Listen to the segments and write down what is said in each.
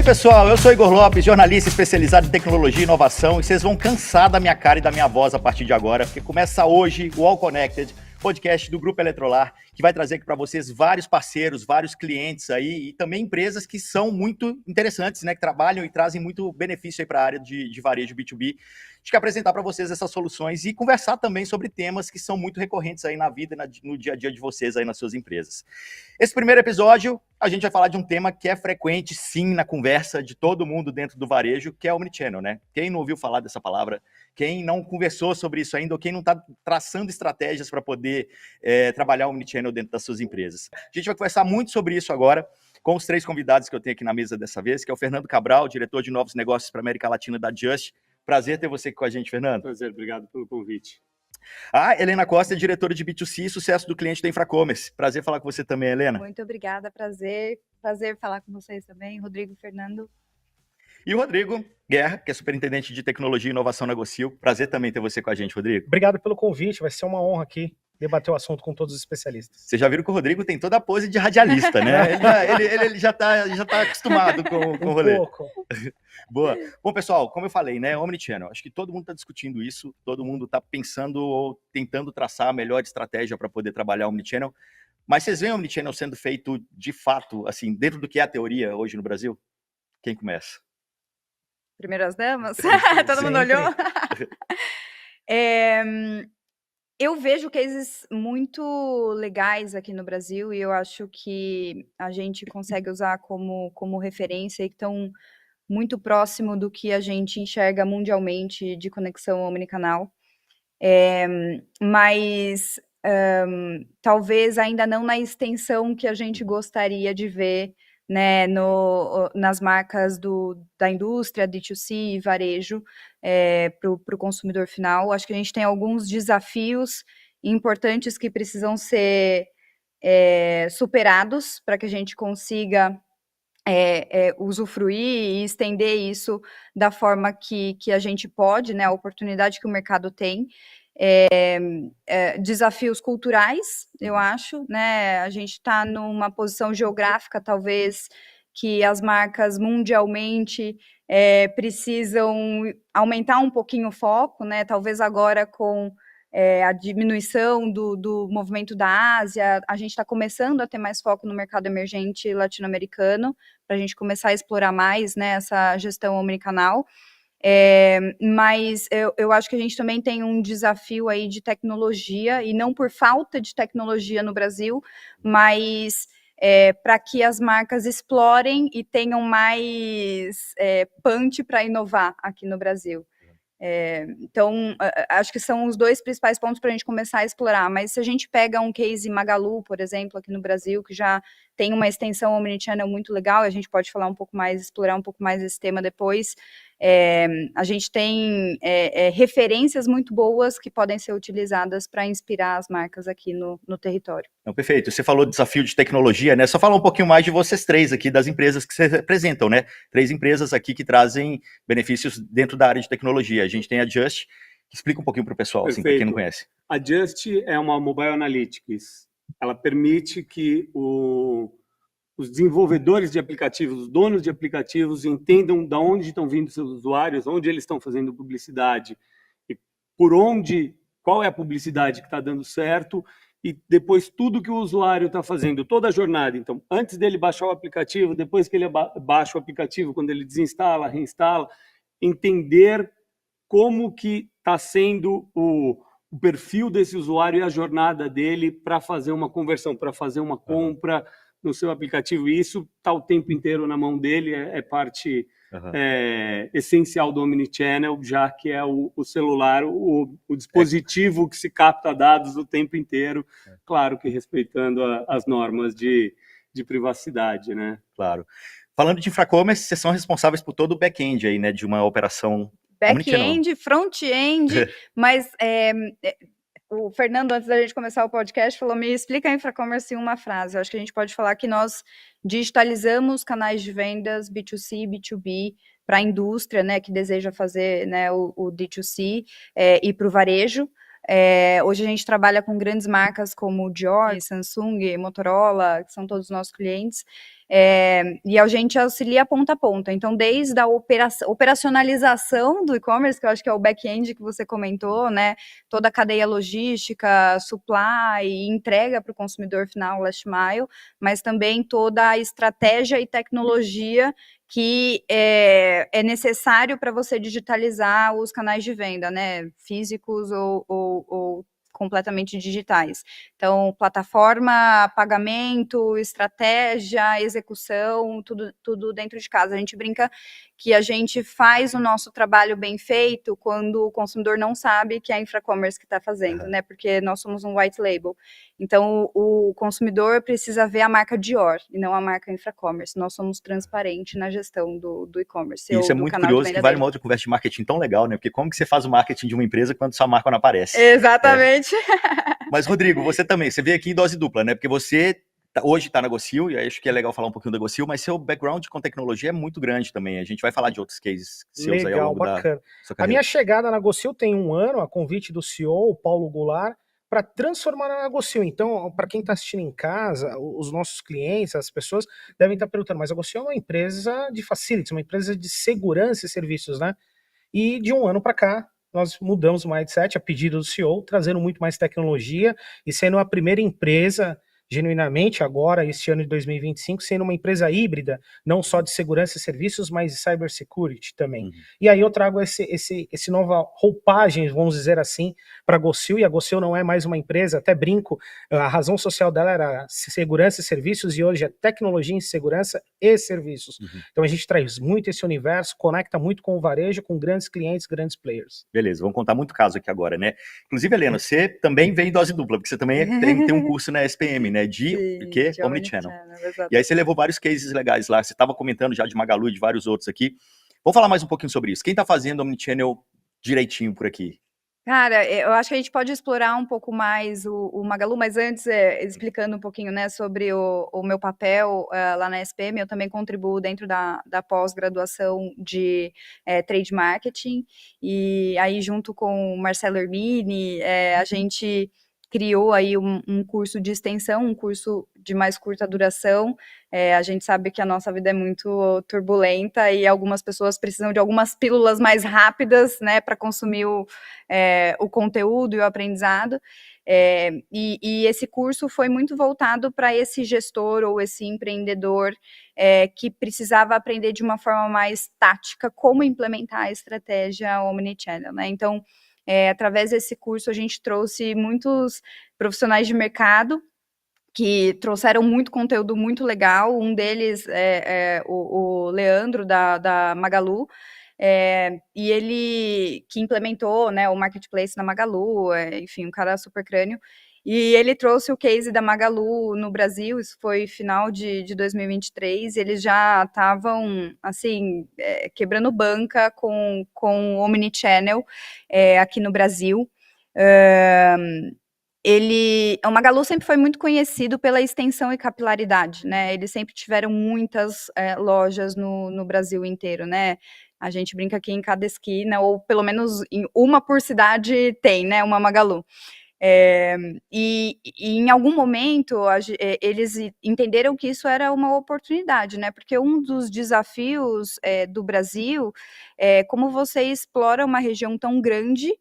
aí, pessoal, eu sou Igor Lopes, jornalista especializado em tecnologia e inovação, e vocês vão cansar da minha cara e da minha voz a partir de agora, porque começa hoje o All Connected, podcast do Grupo Eletrolar, que vai trazer aqui para vocês vários parceiros, vários clientes aí, e também empresas que são muito interessantes, né, que trabalham e trazem muito benefício aí para a área de varejo B2B. A gente quer apresentar para vocês essas soluções e conversar também sobre temas que são muito recorrentes aí na vida e no dia a dia de vocês aí nas suas empresas. Esse primeiro episódio, a gente vai falar de um tema que é frequente, sim, na conversa de todo mundo dentro do varejo, que é Omnichannel, né? Quem não ouviu falar dessa palavra, quem não conversou sobre isso ainda, ou quem não está traçando estratégias para poder trabalhar o Omnichannel dentro das suas empresas. A gente vai conversar muito sobre isso agora, com os três convidados que eu tenho aqui na mesa dessa vez, que é o Fernando Cabral, diretor de novos negócios para a América Latina da Just. Prazer ter você aqui com a gente, Fernando. Prazer, obrigado pelo convite. A Helena Costa é diretora de B2C e sucesso do cliente da Infracommerce. Prazer falar com você também, Helena. Muito obrigada, prazer falar com vocês também, Rodrigo, Fernando. E o Rodrigo Guerra, que é superintendente de tecnologia e inovação na Gocil. Prazer também ter você com a gente, Rodrigo. Obrigado pelo convite, vai ser uma honra aqui debater o assunto com todos os especialistas. Vocês já viram que o Rodrigo tem toda a pose de radialista, né? ele já tá acostumado com o rolê. Pouco. Boa. Bom, pessoal, como eu falei, né, Omnichannel, acho que todo mundo está discutindo isso, todo mundo está pensando ou tentando traçar a melhor estratégia para poder trabalhar o Omnichannel, mas vocês veem o Omnichannel sendo feito de fato, assim, dentro do que é a teoria hoje no Brasil? Quem começa? Primeiro as damas? Todo mundo Sempre. olhou? Eu vejo cases muito legais aqui no Brasil e eu acho que a gente consegue usar como referência e que estão muito próximo do que a gente enxerga mundialmente de conexão omnicanal. Mas talvez ainda não na extensão que a gente gostaria de ver, né, nas marcas da indústria, D2C e varejo, para o consumidor final. Acho que a gente tem alguns desafios importantes que precisam ser superados para que a gente consiga usufruir e estender isso da forma que a gente pode, né, a oportunidade que o mercado tem. Desafios culturais, eu acho, né? A gente está numa posição geográfica, talvez, que as marcas mundialmente precisam aumentar um pouquinho o foco, né? Talvez agora com a diminuição do movimento da Ásia, a gente está começando a ter mais foco no mercado emergente latino-americano, para a gente começar a explorar mais, né, essa gestão omnicanal. Mas eu acho que a gente também tem um desafio aí de tecnologia, e não por falta de tecnologia no Brasil, mas para que as marcas explorem e tenham mais punch para inovar aqui no Brasil. Então, acho que são os dois principais pontos para a gente começar a explorar, mas se a gente pega um case Magalu, por exemplo, aqui no Brasil, que já tem uma extensão omnichannel muito legal, a gente pode falar um pouco mais, explorar um pouco mais esse tema depois. A gente tem referências muito boas que podem ser utilizadas para inspirar as marcas aqui no território. Não, perfeito. Você falou de desafio de tecnologia, né? Só falar um pouquinho mais de vocês três aqui, das empresas que vocês representam, né? 3 empresas aqui que trazem benefícios dentro da área de tecnologia. A gente tem a Just, que explica um pouquinho para o pessoal, assim, para quem não conhece. A Just é uma mobile analytics. Ela permite que os desenvolvedores de aplicativos, os donos de aplicativos, entendam de onde estão vindo seus usuários, onde eles estão fazendo publicidade, e qual é a publicidade que está dando certo, e depois tudo que o usuário está fazendo, toda a jornada. Então, antes dele baixar o aplicativo, depois que ele baixa o aplicativo, quando ele desinstala, reinstala, entender como que está sendo o perfil desse usuário e a jornada dele para fazer uma conversão, para fazer uma compra no seu aplicativo. E isso está o tempo inteiro na mão dele, é parte essencial do Omnichannel, já que é o celular, o dispositivo que se capta dados o tempo inteiro, claro que respeitando as normas de privacidade, né? Claro. Falando de Infracommerce, vocês são responsáveis por todo o back-end aí, né, de uma operação back-end, front-end, mas o Fernando, antes da gente começar o podcast, falou, me explica a Infracommerce em uma frase. Eu acho que a gente pode falar que nós digitalizamos canais de vendas B2C, B2B, para a indústria, né, que deseja fazer, né, o D2C e para o varejo, Hoje a gente trabalha com grandes marcas como Dior, Samsung, Motorola, que são todos os nossos clientes, e a gente auxilia ponta a ponta. Então, desde a operacionalização do e-commerce, que eu acho que é o back-end que você comentou, né? Toda a cadeia logística, supply, entrega para o consumidor final, last mile, mas também toda a estratégia e tecnologia que é necessário para você digitalizar os canais de venda, né? Físicos ou completamente digitais. Então, plataforma, pagamento, estratégia, execução, tudo dentro de casa. A gente brinca que a gente faz o nosso trabalho bem feito quando o consumidor não sabe que é a Infracommerce que está fazendo, né? Porque nós somos um white label. Então, o consumidor precisa ver a marca Dior e não a marca Infracommerce. Nós somos transparentes na gestão do e-commerce. Isso é do muito canal de curioso, venda que vale dele. uma outra conversa de marketing tão legal, né? Porque como que você faz o marketing de uma empresa quando sua marca não aparece? Exatamente. Mas, Rodrigo, você também, você veio aqui em dose dupla, né? Porque você hoje está na Gocil, e acho que é legal falar um pouquinho da Gocil, mas seu background com tecnologia é muito grande também. A gente vai falar de outros cases seus aí ao Legal, longo da bacana. sua A carreira. minha chegada na Gocil tem 1 ano, a convite do CEO, o Paulo Goulart, para transformar na Gocil. Então, para quem está assistindo em casa, os nossos clientes, as pessoas devem estar perguntando, mas a Gocil é uma empresa de facilities, uma empresa de segurança e serviços, né? E de 1 ano para cá, nós mudamos o mindset a pedido do CEO, trazendo muito mais tecnologia e sendo a primeira empresa, genuinamente agora, este ano de 2025, sendo uma empresa híbrida, não só de segurança e serviços, mas de cybersecurity também. E aí eu trago esse nova roupagem, vamos dizer assim, para a Gocil, e a Gocil não é mais uma empresa, até brinco, a razão social dela era segurança e serviços, e hoje é tecnologia em segurança e serviços. Então a gente traz muito esse universo, conecta muito com o varejo, com grandes clientes, grandes players. Beleza, vamos contar muito caso aqui agora, né? Inclusive, Helena, você também vem em dose dupla, porque você também tem um curso na SPM, né? De quê? De Omnichannel. exato. E aí você levou vários cases legais lá. Você estava comentando já de Magalu e de vários outros aqui. Vamos falar mais um pouquinho sobre isso. Quem está fazendo Omnichannel direitinho por aqui? Cara, eu acho que a gente pode explorar um pouco mais o Magalu, mas antes, explicando um pouquinho, né, sobre o meu papel lá na SPM, eu também contribuo dentro da pós-graduação de Trade Marketing, e aí junto com o Marcelo Hermini, a gente criou aí um curso de extensão, um curso de mais curta duração. A gente sabe que a nossa vida é muito turbulenta e algumas pessoas precisam de algumas pílulas mais rápidas, né, para consumir o conteúdo e o aprendizado. E esse curso foi muito voltado para esse gestor ou esse empreendedor que precisava aprender de uma forma mais tática como implementar a estratégia Omnichannel, né? Então, através desse curso, a gente trouxe muitos profissionais de mercado que trouxeram muito conteúdo muito legal. Um deles é o Leandro, da Magalu, e ele que implementou, né, o marketplace na Magalu, enfim, um cara super crânio. E ele trouxe o case da Magalu no Brasil, isso foi final de 2023, eles já estavam, assim, quebrando banca com o Omnichannel aqui no Brasil. O Magalu sempre foi muito conhecido pela extensão e capilaridade, né? Eles sempre tiveram muitas lojas no Brasil inteiro, né? A gente brinca que em cada esquina, ou pelo menos em uma por cidade tem, né? Uma Magalu. E em algum momento eles entenderam que isso era uma oportunidade, né? Porque um dos desafios do Brasil é como você explora uma região tão grande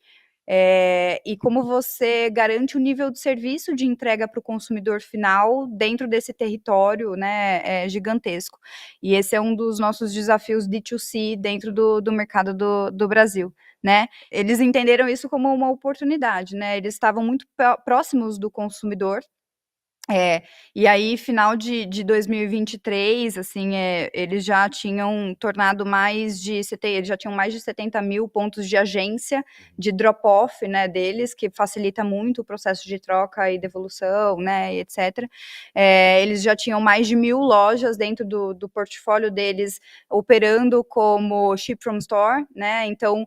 e como você garante o nível de serviço de entrega para o consumidor final dentro desse território, né, gigantesco. E esse é um dos nossos desafios D2C dentro do mercado do Brasil, né? Eles entenderam isso como uma oportunidade, né? Eles estavam muito próximos do consumidor. E aí, final de 2023, assim, eles já tinham tornado eles já tinham mais de 70 mil pontos de agência, de drop-off, né, deles, que facilita muito o processo de troca e devolução, né, e etc. Eles já tinham mais de 1.000 lojas dentro do portfólio deles, operando como ship from store, né, então,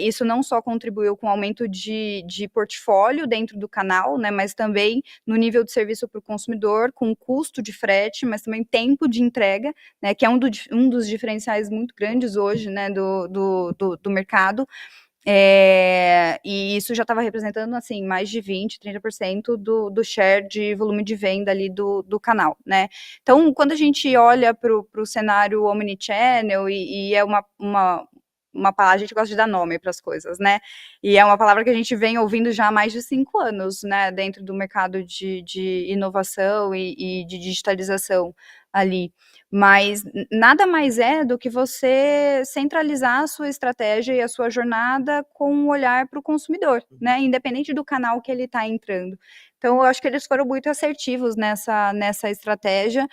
isso não só contribuiu com o aumento de portfólio dentro do canal, né, mas também no nível de serviço para o consumidor, com custo de frete, mas também tempo de entrega, né, que é um dos diferenciais muito grandes hoje, né, do mercado. E isso já estava representando, assim, mais de 20%, 30% do share de volume de venda ali do canal, né? Então, quando a gente olha para o cenário omnichannel, e é uma palavra, a gente gosta de dar nome para as coisas, né? E é uma palavra que a gente vem ouvindo já há mais de 5 anos, né? Dentro do mercado de inovação e de digitalização ali. Mas nada mais é do que você centralizar a sua estratégia e a sua jornada com um olhar para o consumidor, né? Independente do canal que ele está entrando. Então, eu acho que eles foram muito assertivos nessa estratégia,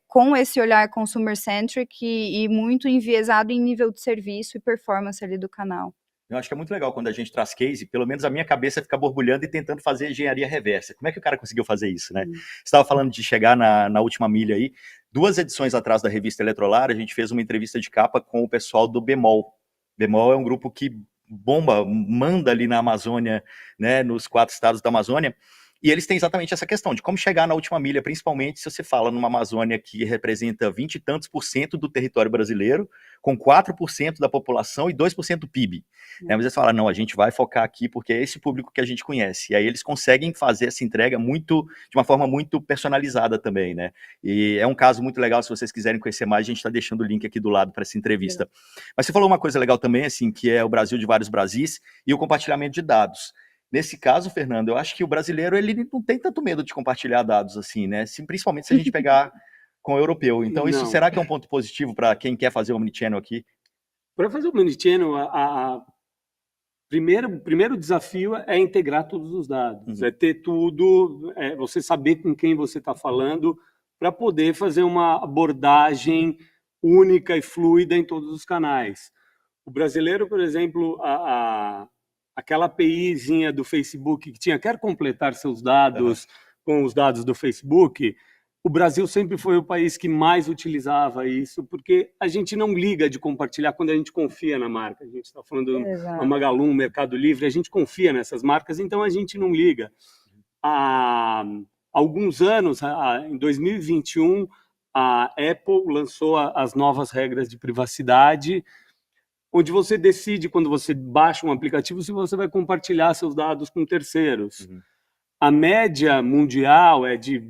com esse olhar consumer-centric e muito enviesado em nível de serviço e performance ali do canal. Eu acho que é muito legal quando a gente traz case, pelo menos a minha cabeça fica borbulhando e tentando fazer engenharia reversa. Como é que o cara conseguiu fazer isso, né? Você estava falando de chegar na última milha aí. 2 edições atrás da revista Eletrolar, a gente fez uma entrevista de capa com o pessoal do Bemol. Bemol é um grupo que manda ali na Amazônia, né, nos 4 estados da Amazônia. E eles têm exatamente essa questão de como chegar na última milha, principalmente se você fala numa Amazônia que representa 20 e tantos % do território brasileiro, com 4% da população e 2% do PIB. Mas você fala, não, a gente vai focar aqui porque é esse público que a gente conhece. E aí eles conseguem fazer essa entrega de uma forma muito personalizada também, né? E é um caso muito legal, se vocês quiserem conhecer mais, a gente está deixando o link aqui do lado para essa entrevista. Mas você falou uma coisa legal também, assim, que é o Brasil de vários Brasis e o compartilhamento de dados. Nesse caso, Fernando, eu acho que o brasileiro ele não tem tanto medo de compartilhar dados assim, né? Principalmente se a gente pegar com o europeu. Então, isso será que é um ponto positivo para quem quer fazer o omnichannel aqui? Para fazer o omnichannel, primeiro desafio é integrar todos os dados, é ter tudo, você saber com quem você está falando, para poder fazer uma abordagem única e fluida em todos os canais. O brasileiro, por exemplo, aquela APIzinha do Facebook que tinha quer completar seus dados com os dados do Facebook, o Brasil sempre foi o país que mais utilizava isso, porque a gente não liga de compartilhar quando a gente confia na marca. A gente está falando da Magalu, Mercado Livre, a gente confia nessas marcas, então a gente não liga. Há alguns anos, em 2021, a Apple lançou as novas regras de privacidade, onde você decide, quando você baixa um aplicativo, se você vai compartilhar seus dados com terceiros. A média mundial é de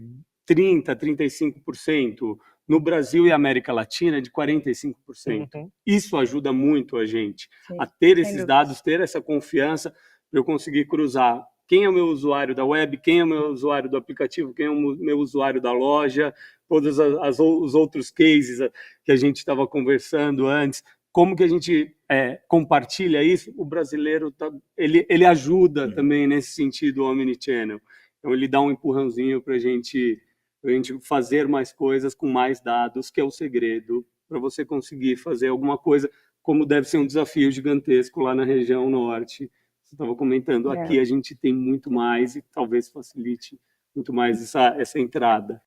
30%, 35%. No Brasil e América Latina é de 45%. Isso ajuda muito a gente a ter esses dados, ter essa confiança, para eu conseguir cruzar quem é o meu usuário da web, quem é o meu usuário do aplicativo, quem é o meu usuário da loja, todos os outros cases que a gente estava conversando antes. Como que a gente compartilha isso? O brasileiro ele ajuda também nesse sentido o omnichannel. Então ele dá um empurrãozinho para a gente fazer mais coisas com mais dados, que é o segredo para você conseguir fazer alguma coisa, como deve ser um desafio gigantesco lá na região norte. Você estava comentando, aqui a gente tem muito mais e talvez facilite muito mais essa entrada.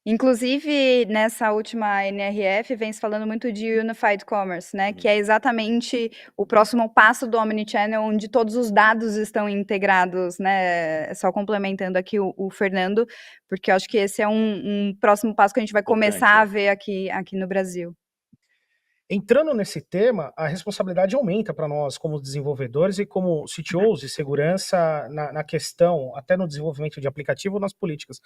Inclusive, nessa última NRF, vem se falando muito de Unified Commerce, né? Que é exatamente o próximo passo do Omnichannel, onde todos os dados estão integrados, né? Só complementando aqui o Fernando, porque eu acho que esse é um próximo passo que a gente vai começar a ver aqui no Brasil. Entrando nesse tema, a responsabilidade aumenta para nós como desenvolvedores e como CTOs de segurança na questão, até no desenvolvimento de aplicativo, nas políticas.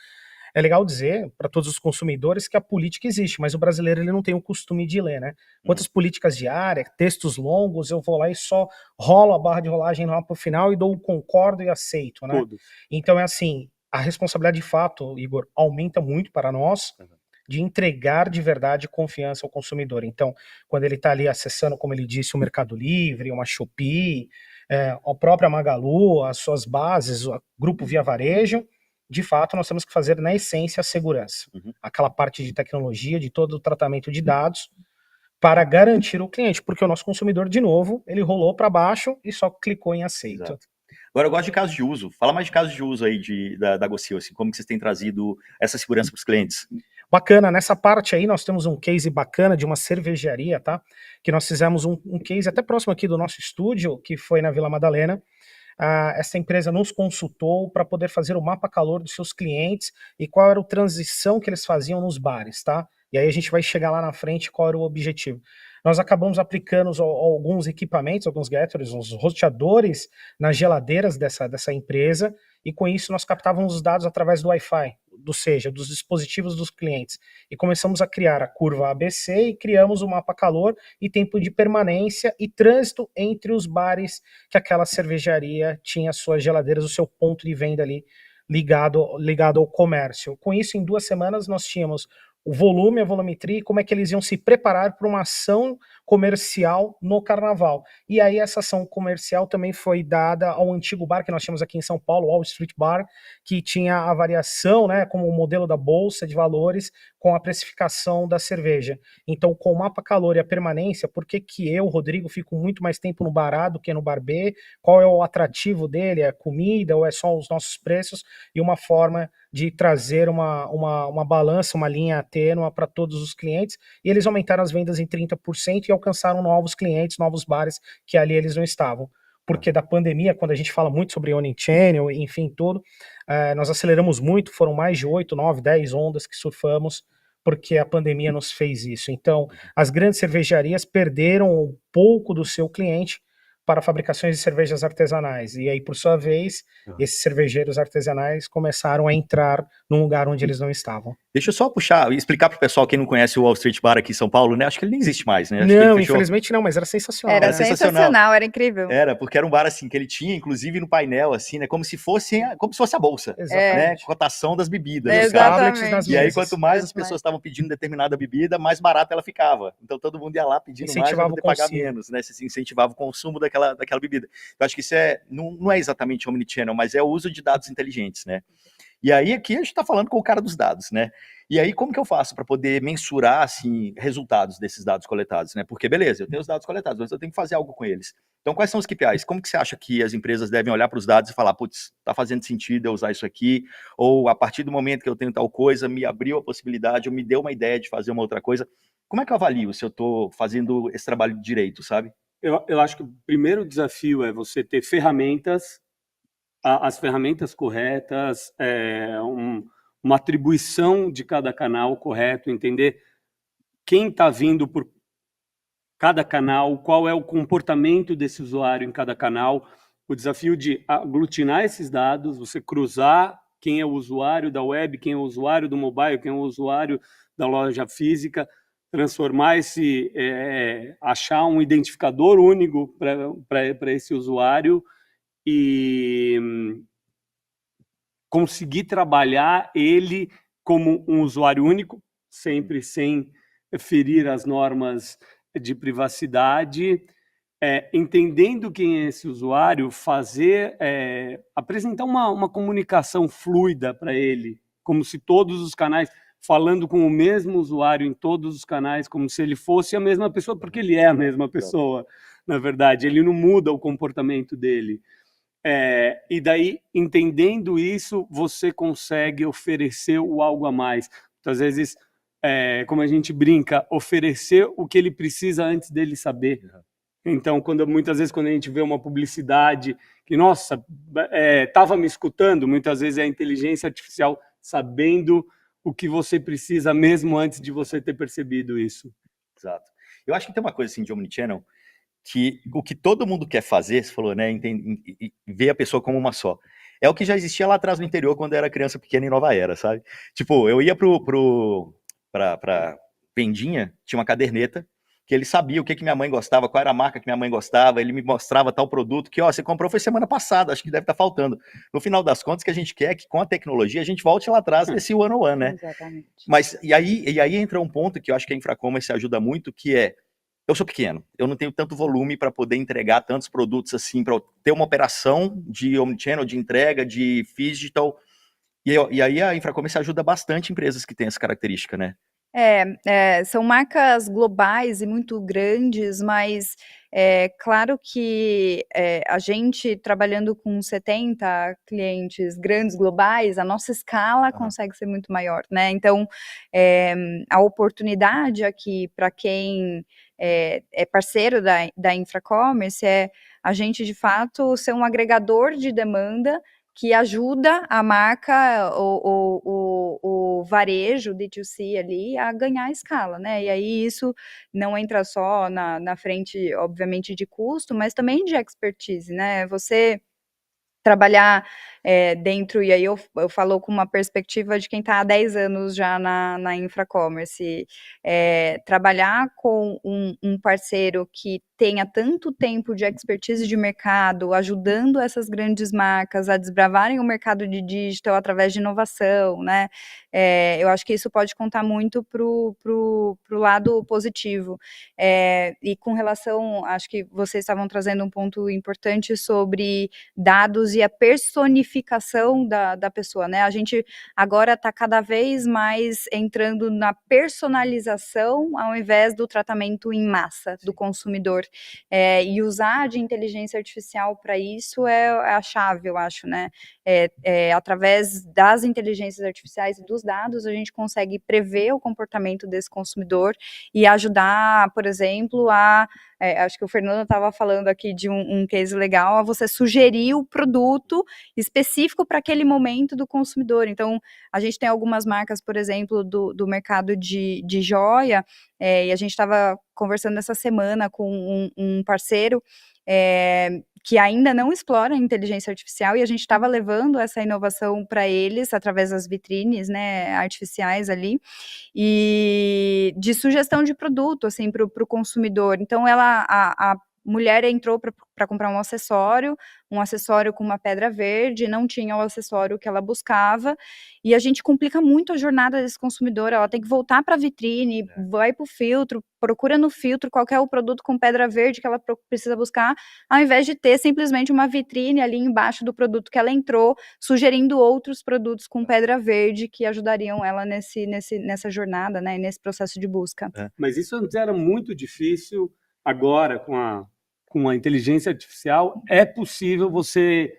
É legal dizer para todos os consumidores que a política existe, mas o brasileiro ele não tem o costume de ler, né? Quantas políticas de área, textos longos, eu vou lá e só rolo a barra de rolagem lá para o final e dou o concordo e aceito, né? Tudo. Então é assim, a responsabilidade de fato, Igor, aumenta muito para nós de entregar de verdade confiança ao consumidor. Então, quando ele está ali acessando, como ele disse, o Mercado Livre, uma Shopee, a própria Magalu, as suas bases, o grupo Via Varejo, de fato, nós temos que fazer, na essência, a segurança. Aquela parte de tecnologia, de todo o tratamento de dados, para garantir o cliente, porque o nosso consumidor, de novo, ele rolou para baixo e só clicou em aceito. Exato. Agora, eu gosto de casos de uso. Fala mais de casos de uso aí da Gocil, assim, como que vocês têm trazido essa segurança para os clientes? Bacana, nessa parte aí nós temos um case bacana de uma cervejaria, tá? Que nós fizemos um case até próximo aqui do nosso estúdio, que foi na Vila Madalena. Essa empresa nos consultou para poder fazer o mapa calor dos seus clientes e qual era a transição que eles faziam nos bares, tá? E aí a gente vai chegar lá na frente qual era o objetivo. nós acabamos aplicando alguns equipamentos, alguns gathers, uns roteadores nas geladeiras dessa empresa, e com isso nós captávamos os dados através do Wi-Fi, ou seja, dos dispositivos dos clientes. E começamos a criar a curva ABC e criamos o mapa calor e tempo de permanência e trânsito entre os bares que aquela cervejaria tinha suas geladeiras, o seu ponto de venda ali ligado ao comércio. Com isso, em 2 semanas, nós tínhamos o volume, a volumetria e como é que eles iam se preparar para uma ação comercial no carnaval. E aí essa ação comercial também foi dada ao antigo bar que nós tínhamos aqui em São Paulo, Wall Street Bar, que tinha a variação, né, como o modelo da bolsa de valores com a precificação da cerveja. Então, com o mapa calor e a permanência, por que eu, Rodrigo, fico muito mais tempo no bar A do que no bar B? Qual é o atrativo dele? É comida ou é só os nossos preços? E uma forma de trazer uma balança, uma linha tênua para todos os clientes, e eles aumentaram as vendas em 30% e alcançaram novos clientes, novos bares que ali eles não estavam. Porque da pandemia, quando a gente fala muito sobre Omnichannel, enfim, tudo, nós aceleramos muito, foram mais de 8, 9, 10 ondas que surfamos, porque a pandemia nos fez isso. Então, as grandes cervejarias perderam um pouco do seu cliente para fabricações de cervejas artesanais. E aí, por sua vez, esses cervejeiros artesanais começaram a entrar num lugar onde eles não estavam. Deixa eu só puxar e explicar pro pessoal, quem não conhece o Wall Street Bar aqui em São Paulo, né? Acho que ele nem existe mais, né? Acho que Não, ele fechou. infelizmente não, mas era sensacional. Era Era sensacional, era incrível. Era, porque era um bar assim, que ele tinha, inclusive, no painel, assim, né? Como se fosse a bolsa, Exatamente. né? Cotação das bebidas. É, no caso. exatamente. Das E aí, mesas. quanto mais as pessoas estavam pedindo determinada bebida, mais barata ela ficava. Então todo mundo ia lá pedindo mais Incentivava para poder o pagar consumo. menos, né? Se incentivava o consumo daquela bebida. Eu acho que isso não é exatamente omnichannel, mas é o uso de dados inteligentes, né? E aí aqui a gente está falando com o cara dos dados, né? E aí como que eu faço para poder mensurar, assim, resultados desses dados coletados, né? Porque beleza, eu tenho os dados coletados, mas eu tenho que fazer algo com eles. Então quais são os KPIs? Como que você acha que as empresas devem olhar para os dados e falar, putz, tá fazendo sentido eu usar isso aqui? Ou a partir do momento que eu tenho tal coisa, me abriu a possibilidade, ou me deu uma ideia de fazer uma outra coisa. Como é que eu avalio se eu estou fazendo esse trabalho direito, sabe? Eu acho que o primeiro desafio é você ter ferramentas, as ferramentas corretas, uma atribuição de cada canal correto, entender quem está vindo por cada canal, qual é o comportamento desse usuário em cada canal, o desafio de aglutinar esses dados, você cruzar quem é o usuário da web, quem é o usuário do mobile, quem é o usuário da loja física, transformar achar um identificador único para esse usuário e conseguir trabalhar ele como um usuário único, sempre sem ferir as normas de privacidade, entendendo quem é esse usuário, apresentar uma comunicação fluida para ele, como se todos os canais, falando com o mesmo usuário em todos os canais, como se ele fosse a mesma pessoa, porque ele é a mesma pessoa, na verdade, ele não muda o comportamento dele. E daí, entendendo isso, você consegue oferecer o algo a mais. Muitas vezes, como a gente brinca, oferecer o que ele precisa antes dele saber. Então, muitas vezes, quando a gente vê uma publicidade que, nossa, estava me escutando, muitas vezes é a inteligência artificial sabendo o que você precisa mesmo antes de você ter percebido isso. Exato. Eu acho que tem uma coisa assim de omnichannel, que o que todo mundo quer fazer, você falou, né, ver a pessoa como uma só. É o que já existia lá atrás no interior, quando eu era criança pequena em Nova Era, sabe? Tipo, eu ia pra vendinha, tinha uma caderneta, que ele sabia o que minha mãe gostava, qual era a marca que minha mãe gostava, ele me mostrava tal produto que, ó, você comprou foi semana passada, acho que deve estar faltando. No final das contas, o que a gente quer é que com a tecnologia a gente volte lá atrás nesse one-on-one, né? Exatamente. Mas, e aí entra um ponto que eu acho que a Infracommerce ajuda muito, que é, eu sou pequeno, eu não tenho tanto volume para poder entregar tantos produtos assim, para ter uma operação de omnichannel, de entrega, de phygital, e aí a Infracommerce ajuda bastante empresas que têm essa característica, né? São marcas globais e muito grandes, mas claro que a gente trabalhando com 70 clientes grandes globais, a nossa escala consegue ser muito maior, né? Então, a oportunidade aqui para quem é parceiro da Infracommerce é a gente, de fato, ser um agregador de demanda que ajuda a marca, o varejo, D2C ali, a ganhar escala, né? E aí isso não entra só na frente, obviamente, de custo, mas também de expertise, né? Você trabalhar dentro, e aí eu falo com uma perspectiva de quem está há 10 anos já na Infracommerce, trabalhar com um parceiro que tenha tanto tempo de expertise de mercado, ajudando essas grandes marcas a desbravarem o mercado de digital através de inovação, né? Eu acho que isso pode contar muito pro lado positivo. E com relação, acho que vocês estavam trazendo um ponto importante sobre dados e a personificação da pessoa, né? A gente agora está cada vez mais entrando na personalização ao invés do tratamento em massa do consumidor. E usar de inteligência artificial para isso é a chave, eu acho, né? Através das inteligências artificiais e dos dados, a gente consegue prever o comportamento desse consumidor e ajudar, por exemplo, acho que o Fernando estava falando aqui de um case legal, a você sugerir o produto específico para aquele momento do consumidor. Então, a gente tem algumas marcas, por exemplo, do mercado de joia, e a gente estava conversando essa semana com um parceiro que ainda não explora a inteligência artificial, e a gente estava levando essa inovação para eles através das vitrines, né, artificiais ali, e de sugestão de produto, assim, para o consumidor. Então, a mulher entrou para comprar um acessório com uma pedra verde, não tinha o acessório que ela buscava, e a gente complica muito a jornada desse consumidor. Ela tem que voltar para a vitrine, vai para o filtro, procura no filtro qual que é o produto com pedra verde que ela precisa buscar, ao invés de ter simplesmente uma vitrine ali embaixo do produto que ela entrou, sugerindo outros produtos com pedra verde que ajudariam ela nessa jornada, né, nesse processo de busca. Mas isso antes era muito difícil. Agora, com a inteligência artificial, é possível você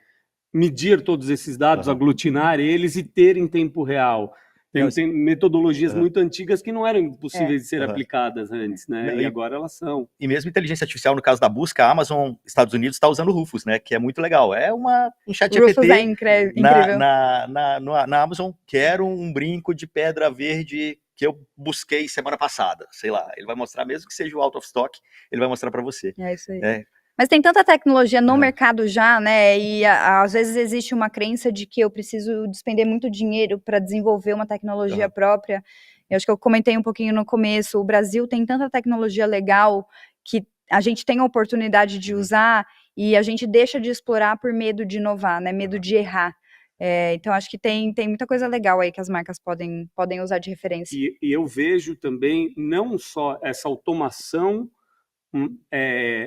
medir todos esses dados, aglutinar eles e ter em tempo real. Tem metodologias muito antigas que não eram possíveis de ser aplicadas antes, né? E agora elas são. E mesmo inteligência artificial, no caso da busca, a Amazon, Estados Unidos, está usando o Rufus, né? Que é muito legal. É um chat GPT Rufus é incrível. Na Amazon. Quero um brinco de pedra verde que eu busquei semana passada. Sei lá, ele vai mostrar, mesmo que seja o out of stock, ele vai mostrar para você. É isso aí. Mas tem tanta tecnologia no mercado já, né? E às vezes existe uma crença de que eu preciso despender muito dinheiro para desenvolver uma tecnologia própria. Eu acho que eu comentei um pouquinho no começo. O Brasil tem tanta tecnologia legal que a gente tem a oportunidade de usar e a gente deixa de explorar por medo de inovar, né? Medo de errar. Então, acho que tem muita coisa legal aí que as marcas podem usar de referência. E eu vejo também não só essa automação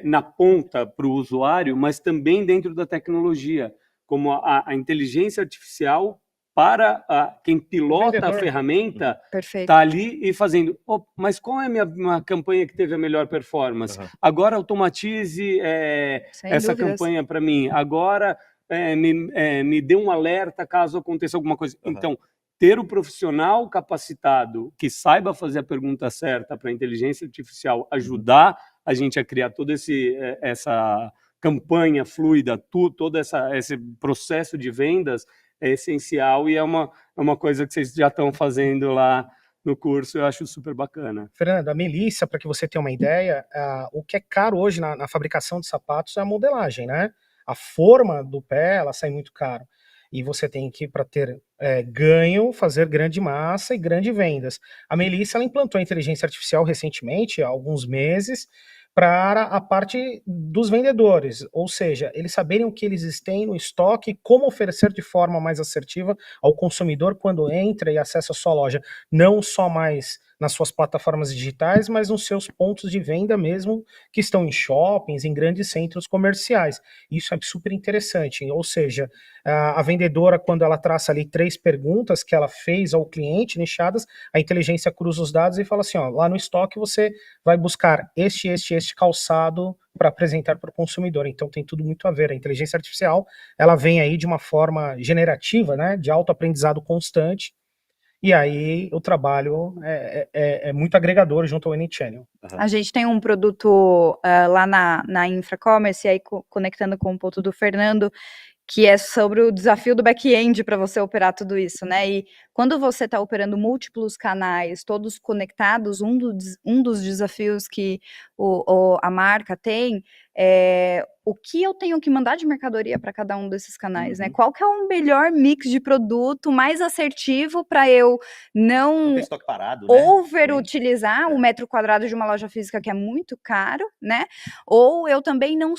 na ponta para o usuário, mas também dentro da tecnologia, como a inteligência artificial para quem pilota a ferramenta está ali e fazendo, mas qual é a minha campanha que teve a melhor performance? Agora automatize essa campanha para mim, agora me dê um alerta caso aconteça alguma coisa. Então, ter o profissional capacitado que saiba fazer a pergunta certa para a inteligência artificial ajudar a gente a criar toda essa campanha fluida, todo esse processo de vendas é essencial e é uma coisa que vocês já estão fazendo lá no curso, eu acho super bacana. Fernando, a Melissa, para que você tenha uma ideia, o que é caro hoje na fabricação de sapatos é a modelagem, né? A forma do pé, ela sai muito caro. E você tem que, para ter ganho, fazer grande massa e grandes vendas. A Melissa, ela implantou a inteligência artificial recentemente, há alguns meses, para a parte dos vendedores, ou seja, eles saberem o que eles têm no estoque, como oferecer de forma mais assertiva ao consumidor quando entra e acessa a sua loja, não só mais nas suas plataformas digitais, mas nos seus pontos de venda mesmo, que estão em shoppings, em grandes centros comerciais. Isso é super interessante, ou seja, a vendedora, quando ela traça ali 3 perguntas que ela fez ao cliente, nichadas, a inteligência cruza os dados e fala assim, lá no estoque você vai buscar este calçado para apresentar para o consumidor. Então tem tudo muito a ver. A inteligência artificial, ela vem aí de uma forma generativa, né, de autoaprendizado constante, e aí o trabalho é muito agregador junto ao N-Channel. A gente tem um produto lá na Infracommerce, e aí conectando com o ponto do Fernando, que é sobre o desafio do back-end para você operar tudo isso, né? E quando você está operando múltiplos canais, todos conectados, um dos desafios que a marca tem é o que eu tenho que mandar de mercadoria para cada um desses canais, né? Qual que é o melhor mix de produto mais assertivo para eu não tem estoque parado, né? overutilizar o metro quadrado de uma loja física, que é muito caro, né? Ou eu também não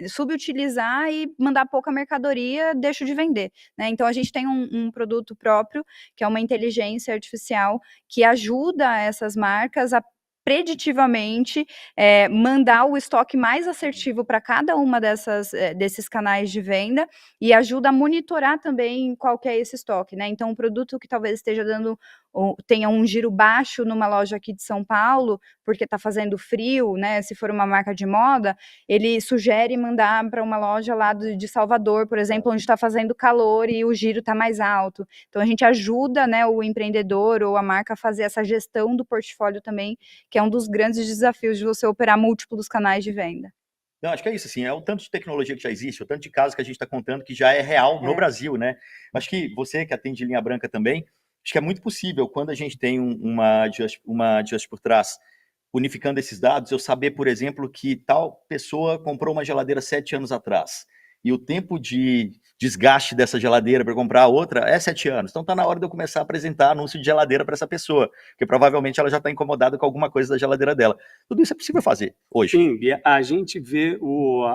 subutilizar e mandar pouca mercadoria, deixo de vender, né? Então a gente tem um produto próprio, que é uma inteligência artificial, que ajuda essas marcas a preditivamente mandar o estoque mais assertivo para cada uma desses canais de venda, e ajuda a monitorar também qual que é esse estoque, né? Então, um produto que talvez esteja tenha um giro baixo numa loja aqui de São Paulo, porque está fazendo frio, né? Se for uma marca de moda, ele sugere mandar para uma loja lá de Salvador, por exemplo, onde está fazendo calor e o giro está mais alto. Então, a gente ajuda, né, o empreendedor ou a marca a fazer essa gestão do portfólio também, que é um dos grandes desafios de você operar múltiplos canais de venda. Não, acho que é isso, assim, é o tanto de tecnologia que já existe, o tanto de casos que a gente está contando que já é real no Brasil, né? Acho que você que atende linha branca também, acho que é muito possível, quando a gente tem uma Just por trás, unificando esses dados, eu saber, por exemplo, que tal pessoa comprou uma geladeira 7 anos atrás, e o tempo de desgaste dessa geladeira para comprar outra é 7 anos. Então está na hora de eu começar a apresentar anúncio de geladeira para essa pessoa, porque provavelmente ela já está incomodada com alguma coisa da geladeira dela. Tudo isso é possível fazer hoje. Sim, a gente vê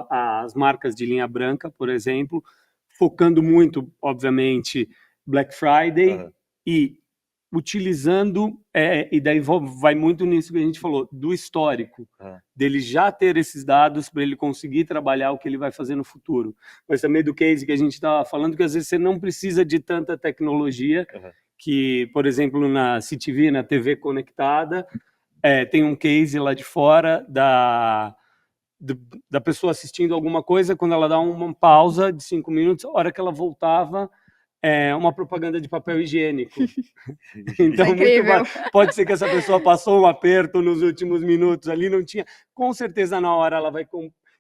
as marcas de linha branca, por exemplo, focando muito, obviamente, Black Friday e utilizando, e daí vai muito nisso que a gente falou, do histórico, dele já ter esses dados para ele conseguir trabalhar o que ele vai fazer no futuro. Mas também do case que a gente estava falando, que às vezes você não precisa de tanta tecnologia, que, por exemplo, na CTV, na TV conectada, tem um case lá de fora da pessoa assistindo alguma coisa, quando ela dá uma pausa de 5 minutos, a hora que ela voltava, uma propaganda de papel higiênico. Então, pode ser que essa pessoa passou um aperto nos últimos minutos ali, não tinha. Com certeza, na hora ela vai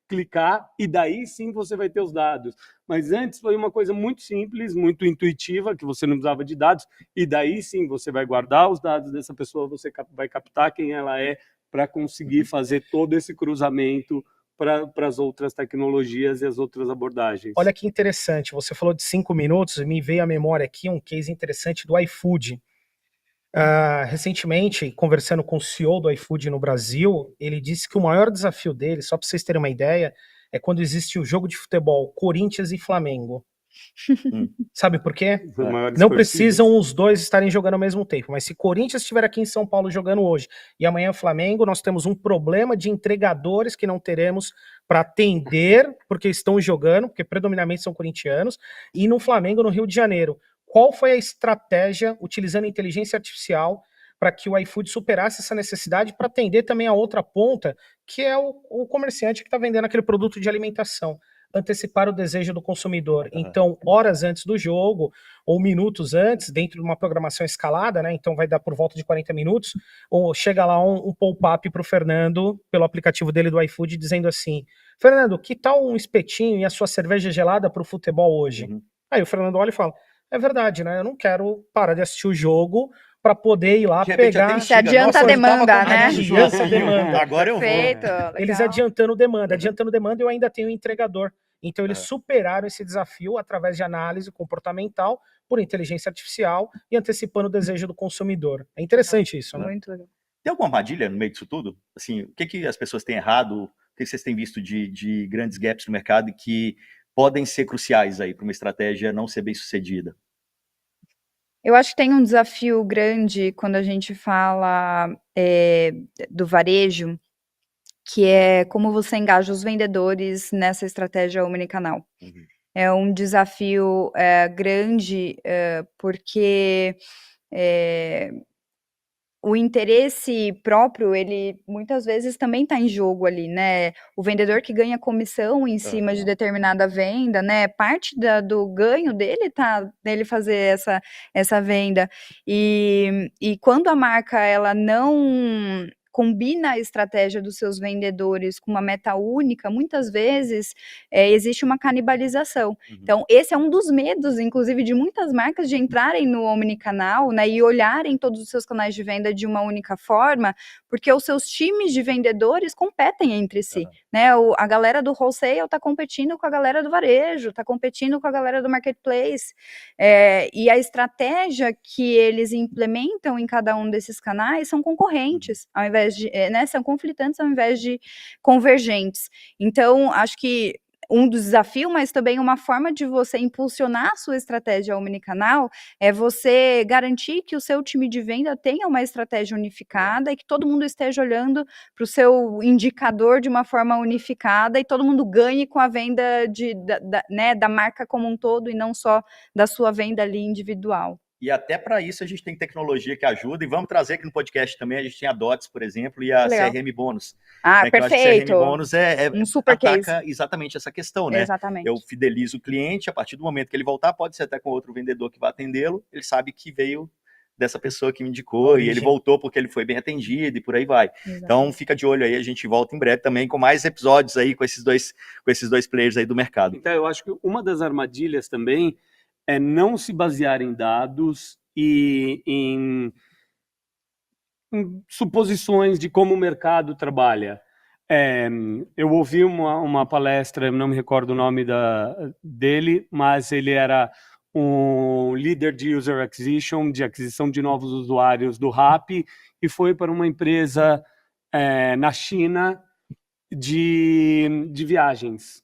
clicar e daí sim você vai ter os dados. Mas antes foi uma coisa muito simples, muito intuitiva, que você não precisava de dados, e daí sim você vai guardar os dados dessa pessoa, você vai captar quem ela é para conseguir fazer todo esse cruzamento para as outras tecnologias e as outras abordagens. Olha que interessante, você falou de 5 minutos, me veio à memória aqui um case interessante do iFood. Recentemente, conversando com o CEO do iFood no Brasil, ele disse que o maior desafio dele, só para vocês terem uma ideia, é quando existe o jogo de futebol Corinthians e Flamengo. Sabe por quê? Não precisam os dois estarem jogando ao mesmo tempo, mas se Corinthians estiver aqui em São Paulo jogando hoje e amanhã Flamengo, nós temos um problema de entregadores que não teremos para atender, porque estão jogando, porque predominantemente são corintianos, e no Flamengo, no Rio de Janeiro. Qual foi a estratégia, utilizando inteligência artificial, para que o iFood superasse essa necessidade para atender também a outra ponta, que é o comerciante que está vendendo aquele produto de alimentação? Antecipar o desejo do consumidor. Então, horas antes do jogo, ou minutos antes, dentro de uma programação escalada, né? Então vai dar por volta de 40 minutos, ou chega lá um pop-up para o Fernando, pelo aplicativo dele do iFood, dizendo assim: Fernando, que tal um espetinho e a sua cerveja gelada para o futebol hoje? Aí o Fernando olha e fala: é verdade, né? Eu não quero parar de assistir o jogo para poder ir lá pegar. Se adianta a demanda, né? Adianta a demanda. Agora eu vou. Eles adiantando demanda, eu ainda tenho o entregador. Então eles superaram esse desafio através de análise comportamental por inteligência artificial e antecipando o desejo do consumidor. É interessante isso, né? Muito legal. Tem alguma armadilha no meio disso tudo? Assim, o que as pessoas têm errado? O que vocês têm visto de grandes gaps no mercado e que podem ser cruciais aí para uma estratégia não ser bem sucedida? Eu acho que tem um desafio grande quando a gente fala do varejo, que é como você engaja os vendedores nessa estratégia omnicanal. É um desafio grande, porque o interesse próprio, ele muitas vezes também está em jogo ali, né? O vendedor que ganha comissão em cima de determinada venda, né? Parte do ganho dele tá nele fazer essa venda. E quando a marca ela não combina a estratégia dos seus vendedores com uma meta única, muitas vezes existe uma canibalização. Então, esse é um dos medos, inclusive, de muitas marcas de entrarem no omnicanal, né, e olharem todos os seus canais de venda de uma única forma, porque os seus times de vendedores competem entre si, né? A galera do wholesale está competindo com a galera do varejo, está competindo com a galera do marketplace, e a estratégia que eles implementam em cada um desses canais são concorrentes, ao invés de, né, são conflitantes ao invés de convergentes. Então, acho que um dos desafios, mas também uma forma de você impulsionar a sua estratégia omnicanal é você garantir que o seu time de venda tenha uma estratégia unificada e que todo mundo esteja olhando para o seu indicador de uma forma unificada e todo mundo ganhe com a venda né, da marca como um todo e não só da sua venda ali individual. E até para isso a gente tem tecnologia que ajuda, e vamos trazer aqui no podcast também, a gente tem a DOTS, por exemplo, e a CRM Bônus. Ah, perfeito. O CRM Bônus um super ataca case. exatamente essa questão, né? Exatamente. Eu fidelizo o cliente, a partir do momento que ele voltar, pode ser até com outro vendedor que vai atendê-lo, ele sabe que veio dessa pessoa que me indicou, e ele voltou porque ele foi bem atendido, e por aí vai. Exatamente. Então, fica de olho aí, a gente volta em breve também com mais episódios aí com esses dois players aí do mercado. Então, eu acho que uma das armadilhas também é não se basear em dados e em suposições de como o mercado trabalha. Eu ouvi uma palestra, não me recordo o nome dele, mas ele era um líder de user acquisition, de aquisição de novos usuários do Rappi, e foi para uma empresa na China de viagens.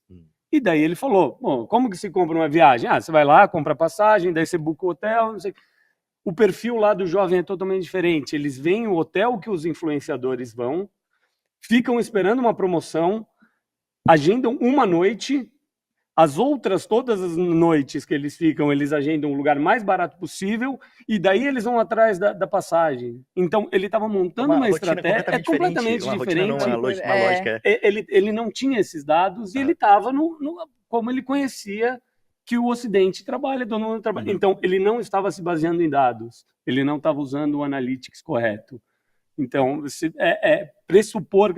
E daí ele falou, bom, como que se compra uma viagem? Você vai lá, compra passagem, daí você busca o hotel, não sei. O perfil lá do jovem é totalmente diferente. Eles veem o hotel que os influenciadores vão, ficam esperando uma promoção, agendam uma noite, as outras, todas as noites que eles ficam, eles agendam o lugar mais barato possível, e daí eles vão atrás da passagem. Então, ele estava montando uma estratégia completamente diferente. Uma lógica. Ele não tinha esses dados, e ele estava como ele conhecia que o Ocidente trabalha, todo mundo trabalha. Então, ele não estava se baseando em dados, ele não estava usando o analytics correto. Então, pressupor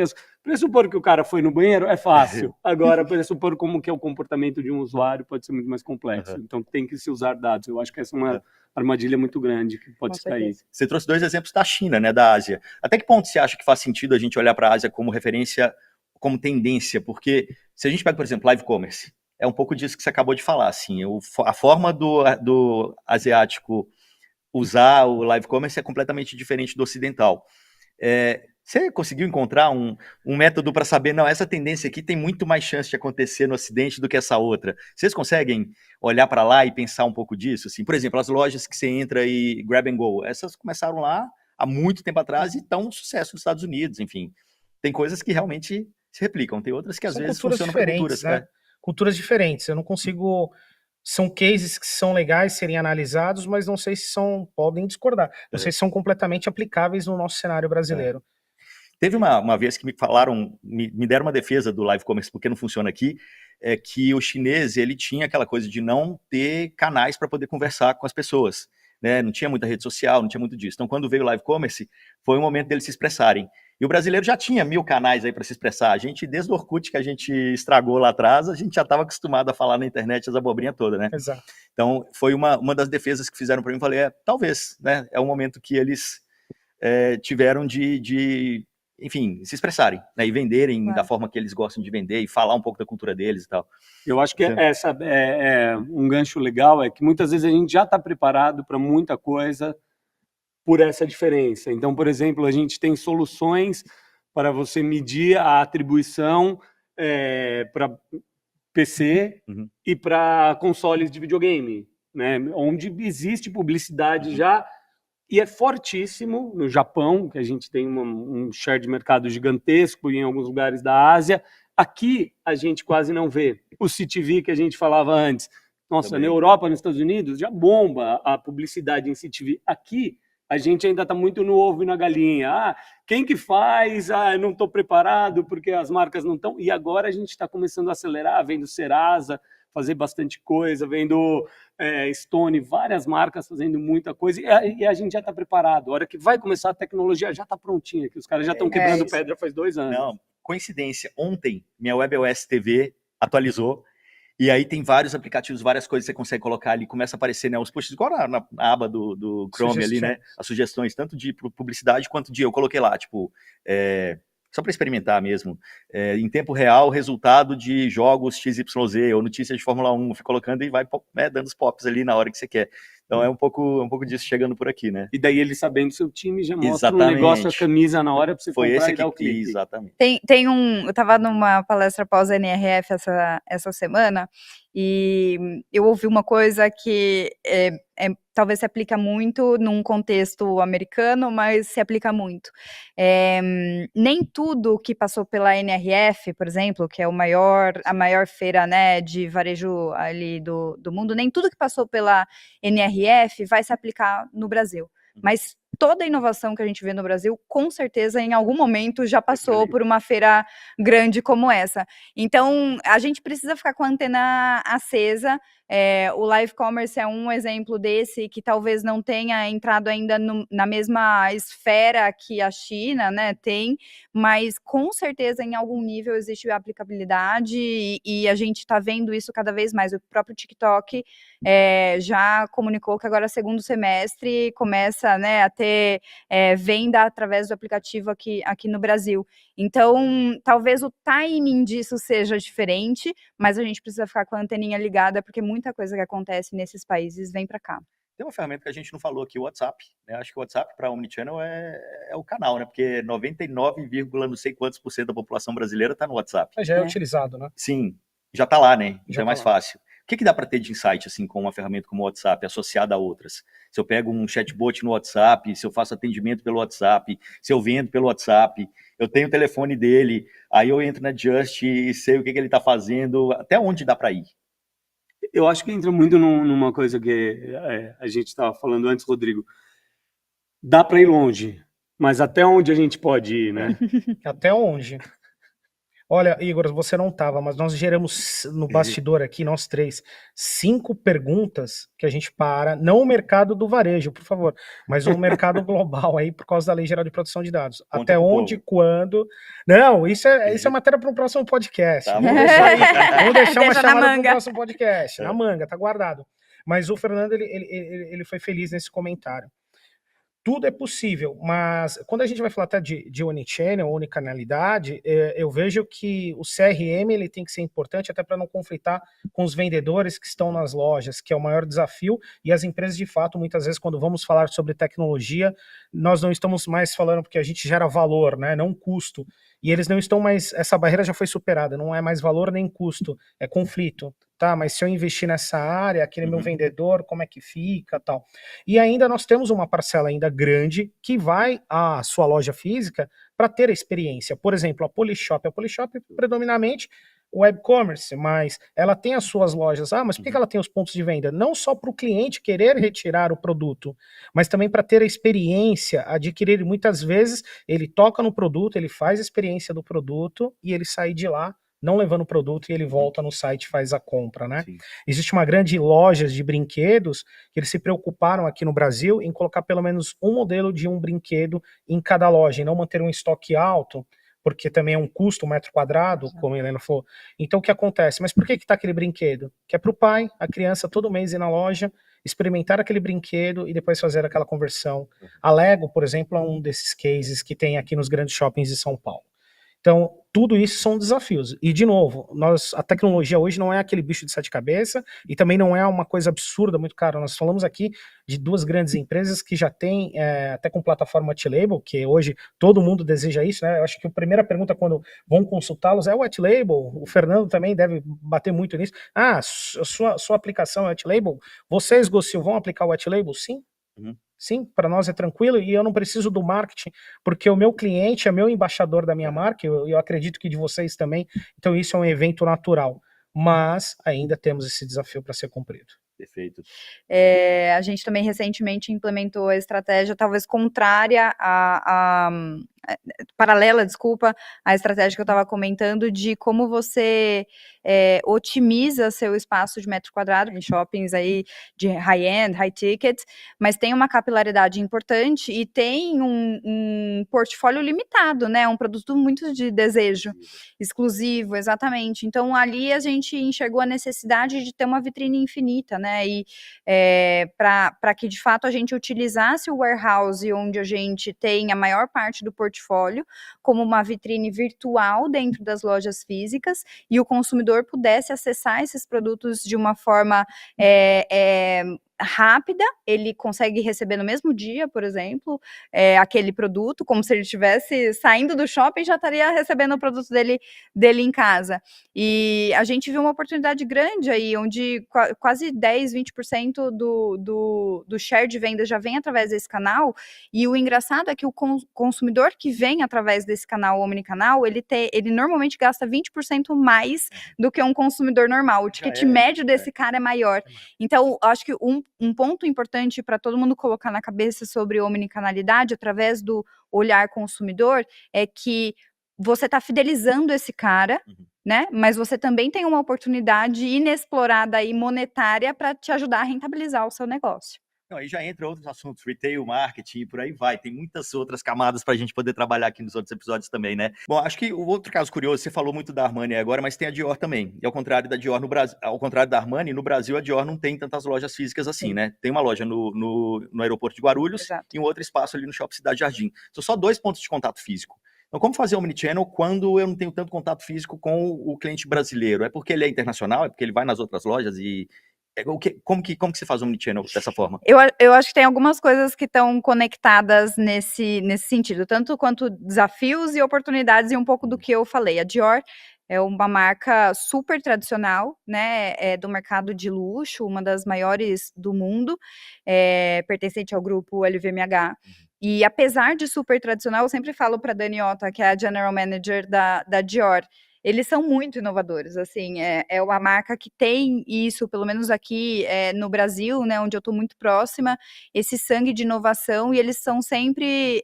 que o cara foi no banheiro é fácil. Agora, pressupor como que é o comportamento de um usuário pode ser muito mais complexo. Então, tem que se usar dados. Eu acho que essa é uma armadilha muito grande que pode cair. Você trouxe 2 exemplos da China, né, da Ásia. Até que ponto você acha que faz sentido a gente olhar para a Ásia como referência, como tendência? Porque se a gente pega, por exemplo, live commerce, é um pouco disso que você acabou de falar. Assim, a forma do asiático usar o live commerce é completamente diferente do ocidental. Você conseguiu encontrar um método para saber, não, essa tendência aqui tem muito mais chance de acontecer no Ocidente do que essa outra? Vocês conseguem olhar para lá e pensar um pouco disso? Assim, por exemplo, as lojas que você entra e grab and go, essas começaram lá há muito tempo atrás e estão um sucesso nos Estados Unidos, enfim. Tem coisas que realmente se replicam, tem outras que às vezes funcionam para culturas, né? Culturas diferentes, eu não consigo... São cases que são legais serem analisados, mas não sei se podem discordar. Não sei se são completamente aplicáveis no nosso cenário brasileiro. Teve uma vez que me falaram, me deram uma defesa do live commerce, porque não funciona aqui, que o chinês, ele tinha aquela coisa de não ter canais para poder conversar com as pessoas, né? Não tinha muita rede social, não tinha muito disso. Então, quando veio o live commerce, foi o momento deles se expressarem. E o brasileiro já tinha 1000 canais aí para se expressar. A gente, desde o Orkut que a gente estragou lá atrás, a gente já estava acostumado a falar na internet as abobrinhas todas, né? Exato. Então, foi uma das defesas que fizeram para mim. Falei, talvez, né? É um momento que eles tiveram de, enfim, se expressarem, né? E venderem da forma que eles gostam de vender e falar um pouco da cultura deles e tal. Eu acho que essa um gancho legal, é que muitas vezes a gente já está preparado para muita coisa por essa diferença. Então, por exemplo, a gente tem soluções para você medir a atribuição para PC e para consoles de videogame, né? Onde existe publicidade já, e é fortíssimo no Japão, que a gente tem um share de mercado gigantesco, e em alguns lugares da Ásia. Aqui a gente quase não vê. O CTV que a gente falava antes, nossa, também. Na Europa, nos Estados Unidos, já bomba a publicidade em CTV. Aqui a gente ainda está muito no ovo e na galinha. Quem que faz? Eu não estou preparado porque as marcas não estão. E agora a gente está começando a acelerar, vendo Serasa fazer bastante coisa, vendo Stone, várias marcas fazendo muita coisa, e a gente já está preparado. A hora que vai começar a tecnologia já está prontinha, que os caras já estão quebrando pedra faz 2 anos. Não, coincidência, ontem minha WebOS TV atualizou, e aí tem vários aplicativos, várias coisas que você consegue colocar ali, começa a aparecer, né, os posts, igual na aba do Chrome ali, né, as sugestões, tanto de publicidade quanto de, eu coloquei lá, tipo, só para experimentar mesmo, em tempo real, resultado de jogos XYZ, ou notícias de Fórmula 1, fico colocando e vai, né, dando os pops ali na hora que você quer. Então é um pouco disso chegando por aqui, né? E daí ele sabendo seu time já mostra um negócio, a camisa na hora para você Foi comprar esse e dar o clique. Exatamente. Eu estava numa palestra pós-NRF essa semana, e eu ouvi uma coisa que talvez se aplica muito num contexto americano, mas se aplica muito. Nem tudo que passou pela NRF, por exemplo, que é a maior feira, né, de varejo ali do mundo, nem tudo que passou pela NRF vai se aplicar no Brasil. Mas toda a inovação que a gente vê no Brasil, com certeza, em algum momento já passou por uma feira grande como essa. Então, a gente precisa ficar com a antena acesa. O live commerce é um exemplo desse, que talvez não tenha entrado ainda na mesma esfera que a China, né, tem, mas com certeza em algum nível existe aplicabilidade, e a gente está vendo isso cada vez mais. O próprio TikTok já comunicou que agora, segundo semestre, começa, né, a ter venda através do aplicativo aqui no Brasil. Então, talvez o timing disso seja diferente, mas a gente precisa ficar com a anteninha ligada, porque muita coisa que acontece nesses países vem para cá. Tem uma ferramenta que a gente não falou aqui, o WhatsApp, né? Acho que o WhatsApp para Omnichannel é o canal, né? Porque 99, não sei quantos % da população brasileira está no WhatsApp. Já é utilizado, né? Sim, já está lá, né? Já é mais tá fácil. O que dá para ter de insight, assim, com uma ferramenta como o WhatsApp, associada a outras? Se eu pego um chatbot no WhatsApp, se eu faço atendimento pelo WhatsApp, se eu vendo pelo WhatsApp, eu tenho o telefone dele, aí eu entro na Just e sei o que ele está fazendo, até onde dá para ir? Eu acho que entra muito numa coisa que a gente estava falando antes, Rodrigo. Dá para ir longe, mas até onde a gente pode ir, né? Até onde? Olha, Igor, você não estava, mas nós geramos no bastidor aqui, nós três, 5 perguntas que a gente não o mercado do varejo, por favor, mas o mercado global aí, por causa da Lei Geral de Proteção de Dados. Conta até onde, quando... Não, isso é matéria para um próximo podcast. Tá, vamos deixar uma chamada para o manga. próximo podcast. Na manga, tá guardado. Mas o Fernando, ele foi feliz nesse comentário. Tudo é possível, mas quando a gente vai falar até de omnichannel, unicanalidade, eu vejo que o CRM ele tem que ser importante até para não conflitar com os vendedores que estão nas lojas, que é o maior desafio, e as empresas, de fato, muitas vezes, quando vamos falar sobre tecnologia, nós não estamos mais falando porque a gente gera valor, né, não custo, e eles não estão mais, essa barreira já foi superada, não é mais valor nem custo, é conflito. Tá, mas se eu investir nessa área, aquele meu vendedor, como é que fica, tal. E ainda nós temos uma parcela ainda grande que vai à sua loja física para ter a experiência. Por exemplo, a Polishop predominantemente web commerce, mas ela tem as suas lojas. Mas por que ela tem os pontos de venda? Não só para o cliente querer retirar o produto, mas também para ter a experiência, adquirir. Muitas vezes ele toca no produto, ele faz a experiência do produto e ele sai de lá não levando o produto e ele volta no site e faz a compra, né? Sim. Existe uma grande loja de brinquedos que eles se preocuparam aqui no Brasil em colocar pelo menos um modelo de um brinquedo em cada loja e não manter um estoque alto, porque também é um custo, 1 metro quadrado, como a Helena falou. Então o que acontece? Mas por que tá aquele brinquedo? Que é para o pai, a criança todo mês ir na loja, experimentar aquele brinquedo e depois fazer aquela conversão. A Lego, por exemplo, é um desses cases que tem aqui nos grandes shoppings de São Paulo. Então, tudo isso são desafios. E, de novo, a tecnologia hoje não é aquele bicho de 7 cabeças e também não é uma coisa absurda, muito cara. Nós falamos aqui de 2 grandes empresas que já têm, até com plataforma white label, que hoje todo mundo deseja isso, né? Eu acho que a primeira pergunta quando vão consultá-los é o white label. O Fernando também deve bater muito nisso. Sua aplicação é white label? Vocês, Gocil, vão aplicar o white label? Sim. Sim, para nós é tranquilo e eu não preciso do marketing, porque o meu cliente é meu embaixador da minha marca, eu acredito que de vocês também, então isso é um evento natural, mas ainda temos esse desafio para ser cumprido. Perfeito. A gente também recentemente implementou a estratégia talvez contrária paralela, desculpa, à estratégia que eu estava comentando de como você otimiza seu espaço de metro quadrado em shoppings aí de high-end, high-ticket, mas tem uma capilaridade importante e tem um portfólio limitado, né? Um produto muito de desejo, exclusivo, exatamente. Então, ali a gente enxergou a necessidade de ter uma vitrine infinita, né? E para que, de fato, a gente utilizasse o warehouse onde a gente tem a maior parte do portfólio como uma vitrine virtual dentro das lojas físicas e o consumidor pudesse acessar esses produtos de uma forma rápida, ele consegue receber no mesmo dia, por exemplo, aquele produto, como se ele estivesse saindo do shopping e já estaria recebendo o produto dele em casa. E a gente viu uma oportunidade grande aí, onde quase 10, 20% do share de venda já vem através desse canal, e o engraçado é que o consumidor que vem através desse canal omnicanal, ele normalmente gasta 20% mais do que um consumidor normal. O ticket médio desse cara é maior. Então, acho que um ponto importante para todo mundo colocar na cabeça sobre omnicanalidade, através do olhar consumidor, é que você está fidelizando esse cara, né? Mas você também tem uma oportunidade inexplorada e monetária para te ajudar a rentabilizar o seu negócio. Não, aí já entra outros assuntos, retail, marketing, e por aí vai. Tem muitas outras camadas para a gente poder trabalhar aqui nos outros episódios também, né? Bom, acho que o outro caso curioso, você falou muito da Armani agora, mas tem a Dior também. E ao contrário da Dior no Brasil, ao contrário da Armani, no Brasil a Dior não tem tantas lojas físicas assim, né? Tem uma loja no aeroporto de Guarulhos. Exato. E um outro espaço ali no Shopping Cidade Jardim. São só 2 pontos de contato físico. Então, como fazer omnichannel quando eu não tenho tanto contato físico com o cliente brasileiro? É porque ele é internacional? É porque ele vai nas outras lojas e... Como que se faz omnichannel dessa forma? Eu acho que tem algumas coisas que estão conectadas nesse sentido, tanto quanto desafios e oportunidades, e um pouco do que eu falei. A Dior é uma marca super tradicional, né, do mercado de luxo, uma das maiores do mundo, pertencente ao grupo LVMH. E apesar de super tradicional, eu sempre falo para a Dani Otta, que é a General Manager da Dior, eles são muito inovadores, assim, é uma marca que tem isso, pelo menos aqui no Brasil, né, onde eu estou muito próxima, esse sangue de inovação, e eles são sempre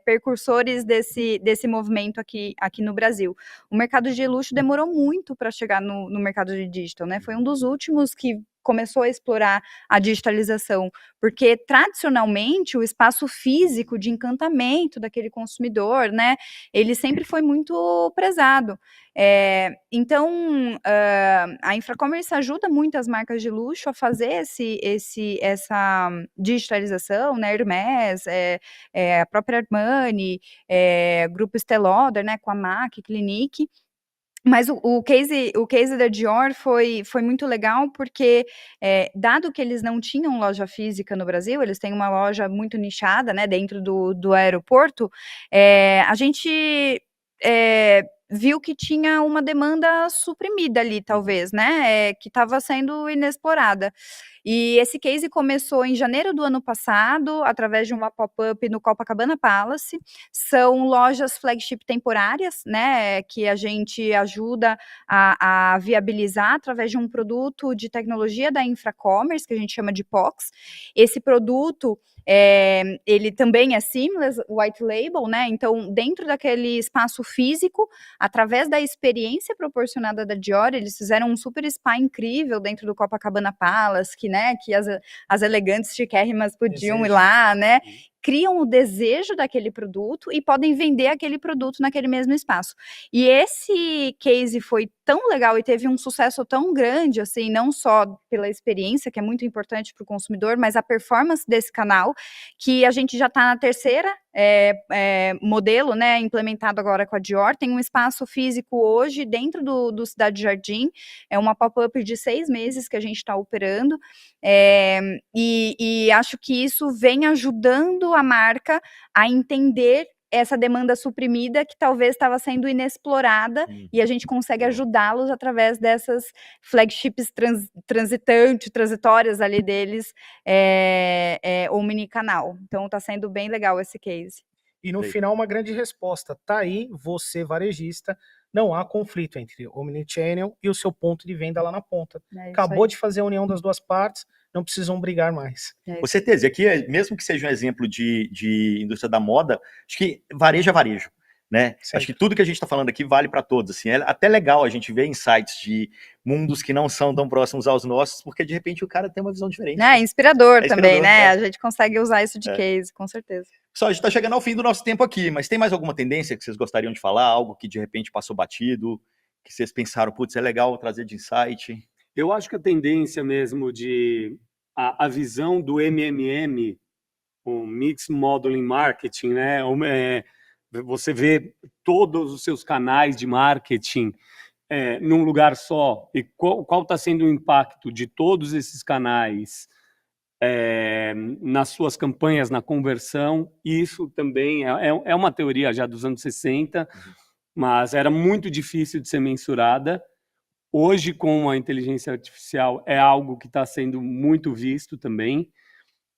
percursores desse movimento aqui no Brasil. O mercado de luxo demorou muito para chegar no mercado de digital, né, foi um dos últimos que começou a explorar a digitalização, porque tradicionalmente o espaço físico de encantamento daquele consumidor, né, ele sempre foi muito prezado. Então, a Infracommerce ajuda muito as marcas de luxo a fazer essa digitalização, né, Hermès, a própria Armani, Grupo Estée Lauder, né, com a MAC, Clinique. Mas o case da Dior foi muito legal, porque dado que eles não tinham loja física no Brasil, eles têm uma loja muito nichada, né, dentro do aeroporto, a gente viu que tinha uma demanda suprimida ali, talvez, né, que estava sendo inexplorada. E esse case começou em janeiro do ano passado, através de uma pop-up no Copacabana Palace. São lojas flagship temporárias, né, que a gente ajuda a viabilizar através de um produto de tecnologia da Infracommerce, que a gente chama de POX. Esse produto, ele também é seamless, white label, né, então dentro daquele espaço físico, através da experiência proporcionada da Dior, eles fizeram um super spa incrível dentro do Copacabana Palace, que, né, que as elegantes chiquérrimas podiam ir lá, né, criam o desejo daquele produto e podem vender aquele produto naquele mesmo espaço. E esse case foi tão legal e teve um sucesso tão grande, assim, não só pela experiência, que é muito importante para o consumidor, mas a performance desse canal, que a gente já está na terceira modelo, né, implementado agora com a Dior. Tem um espaço físico hoje dentro do Cidade Jardim, é uma pop-up de 6 meses que a gente está operando, e acho que isso vem ajudando a marca a entender essa demanda suprimida que talvez estava sendo inexplorada, e a gente consegue ajudá-los através dessas flagships transitórias ali deles, omnicanal. Então está sendo bem legal esse case. E no final uma grande resposta, tá aí você varejista não há conflito entre omnichannel e o seu ponto de venda lá na ponta. É isso Acabou aí. de fazer a união das duas partes, não precisam brigar mais. É Com isso. certeza. E aqui, mesmo que seja um exemplo de indústria da moda, acho que varejo é varejo, né? Sempre. Acho que tudo que a gente está falando aqui vale para todos. Assim, é até legal a gente ver insights de mundos que não são tão próximos aos nossos, porque de repente o cara tem uma visão diferente. Né? Inspirador É também, inspirador, né? é. A gente consegue usar isso de É. case, com certeza. Pessoal, a gente está chegando ao fim do nosso tempo aqui, mas tem mais alguma tendência que vocês gostariam de falar? Algo que de repente passou batido, que vocês pensaram, putz, é legal trazer de insight? Eu acho que a tendência mesmo a visão do MMM, o Mixed Modeling Marketing, né? Você vê todos os seus canais de marketing num lugar só, e qual está sendo o impacto de todos esses canais nas suas campanhas, na conversão. Isso também é uma teoria já dos anos 60, mas era muito difícil de ser mensurada. Hoje, com a inteligência artificial, é algo que está sendo muito visto também.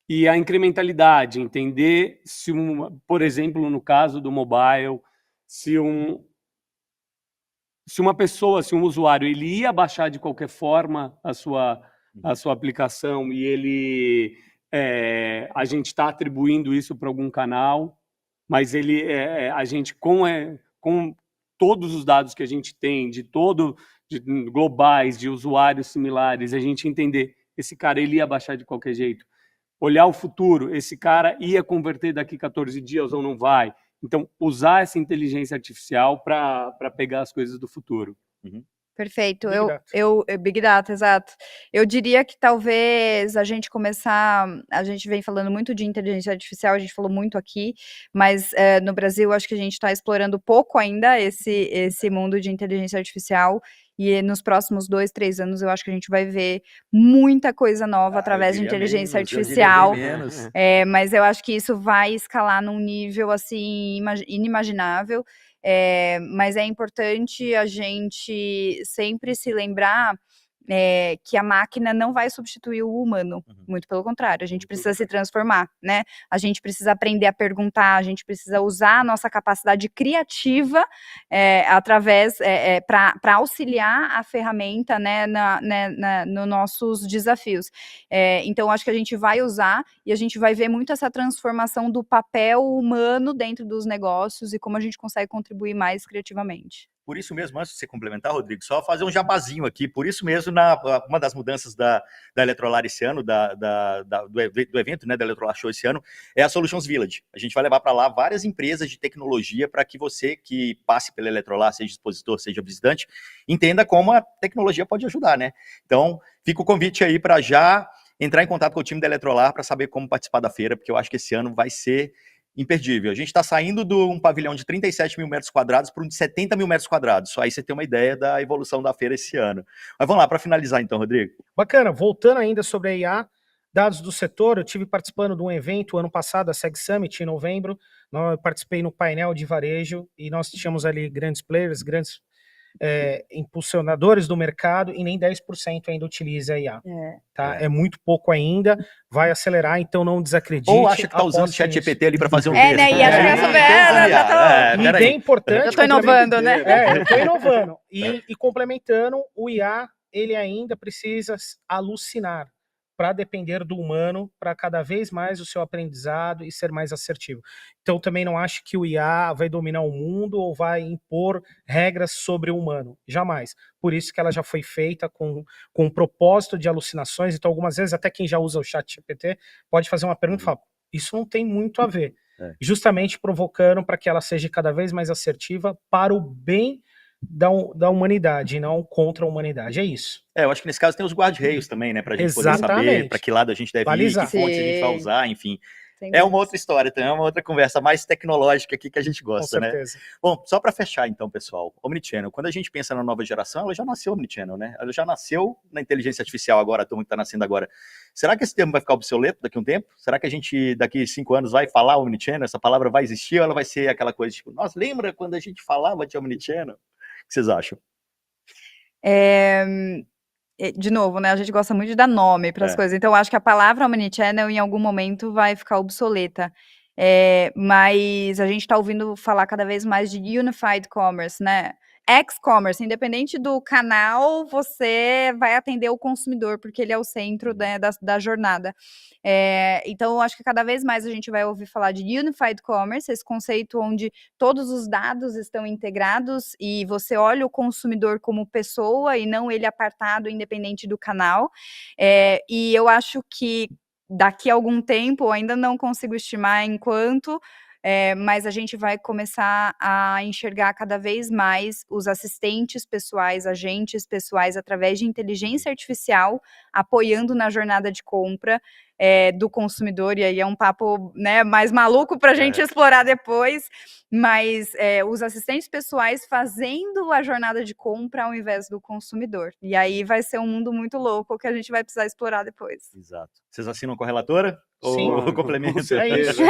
E a incrementalidade, entender se, por exemplo, no caso do mobile, se uma pessoa, se um usuário, ele ia baixar de qualquer forma a sua aplicação e a gente está atribuindo isso para algum canal, mas a gente, com todos os dados que a gente tem, de globais, de usuários similares, a gente entender, esse cara ele ia baixar de qualquer jeito. Olhar o futuro, esse cara ia converter daqui 14 dias ou não vai? Então, usar essa inteligência artificial para pegar as coisas do futuro. Perfeito. Big Data. Big Data, exato. Eu diria que talvez a gente vem falando muito de inteligência artificial, a gente falou muito aqui, mas no Brasil acho que a gente está explorando pouco ainda esse mundo de inteligência artificial, e nos próximos 2, 3 anos eu acho que a gente vai ver muita coisa nova através de inteligência artificial. Mas eu acho que isso vai escalar num nível assim inimaginável. Mas é importante a gente sempre se lembrar que a máquina não vai substituir o humano, muito pelo contrário, a gente precisa se transformar, né? A gente precisa aprender a perguntar, a gente precisa usar a nossa capacidade criativa para auxiliar a ferramenta, né, nos nossos desafios. Então, acho que a gente vai usar e a gente vai ver muito essa transformação do papel humano dentro dos negócios e como a gente consegue contribuir mais criativamente. Por isso mesmo, antes de você complementar, Rodrigo, só fazer um jabazinho aqui. Por isso mesmo, uma das mudanças da Eletrolar esse ano, do evento, né, da Eletrolar Show esse ano, é a Solutions Village. A gente vai levar para lá várias empresas de tecnologia para que você que passe pela Eletrolar, seja expositor, seja visitante, entenda como a tecnologia pode ajudar, né? Então, fica o convite aí para já entrar em contato com o time da Eletrolar para saber como participar da feira, porque eu acho que esse ano vai ser imperdível. A gente está saindo de um pavilhão de 37 mil metros quadrados para um de 70 mil metros quadrados. Só aí você tem uma ideia da evolução da feira esse ano. Mas vamos lá, para finalizar então, Rodrigo. Bacana, voltando ainda sobre a IA, dados do setor, eu tive participando de um evento ano passado, a SEG Summit, em novembro, eu participei no painel de varejo e nós tínhamos ali grandes players, grandes impulsionadores do mercado e nem 10% ainda utiliza a IA. É muito pouco ainda, vai acelerar, então não desacredite. Ou acha que está usando o ChatGPT ali para fazer um texto. Né? E E bem importante. Eu estou inovando, né? Eu estou inovando. E complementando, o IA, ele ainda precisa alucinar para depender do humano, para cada vez mais o seu aprendizado e ser mais assertivo. Então, também não acho que o IA vai dominar o mundo ou vai impor regras sobre o humano. Jamais. Por isso que ela já foi feita com um propósito de alucinações. Então, algumas vezes, até quem já usa o ChatGPT pode fazer uma pergunta e falar, isso não tem muito a ver. Justamente provocando para que ela seja cada vez mais assertiva para o bem da humanidade e não contra a humanidade, é isso. Eu acho que nesse caso tem os guarda-reios também, né, pra gente poder saber para que lado a gente deve ir, que fontes a gente vai usar, enfim. É uma outra história também, é uma outra conversa mais tecnológica aqui que a gente gosta, né? Bom, só para fechar então, pessoal, Omnichannel, quando a gente pensa na nova geração, ela já nasceu Omnichannel, né? Ela já nasceu na inteligência artificial agora, a turma que está nascendo agora. Será que esse termo vai ficar obsoleto daqui a um tempo? Será que a gente, daqui 5 anos, vai falar Omnichannel? Essa palavra vai existir ou ela vai ser aquela coisa tipo, nossa, lembra quando a gente falava de Omnichannel? O que vocês acham? De novo, né? A gente gosta muito de dar nome para as coisas. Então, eu acho que a palavra Omnichannel, em algum momento, vai ficar obsoleta. Mas a gente está ouvindo falar cada vez mais de Unified Commerce, né? X-commerce, independente do canal, você vai atender o consumidor, porque ele é o centro, né, da jornada. Então, eu acho que cada vez mais a gente vai ouvir falar de Unified Commerce, esse conceito onde todos os dados estão integrados e você olha o consumidor como pessoa e não ele apartado, independente do canal. E eu acho que daqui a algum tempo, ainda não consigo estimar enquanto, mas a gente vai começar a enxergar cada vez mais os assistentes pessoais, agentes pessoais, através de inteligência artificial, apoiando na jornada de compra do consumidor, e aí é um papo, né, mais maluco para a gente explorar depois, mas os assistentes pessoais fazendo a jornada de compra ao invés do consumidor. E aí vai ser um mundo muito louco que a gente vai precisar explorar depois. Exato. Vocês assinam com a relatora? Sim. Ou complemento? É isso.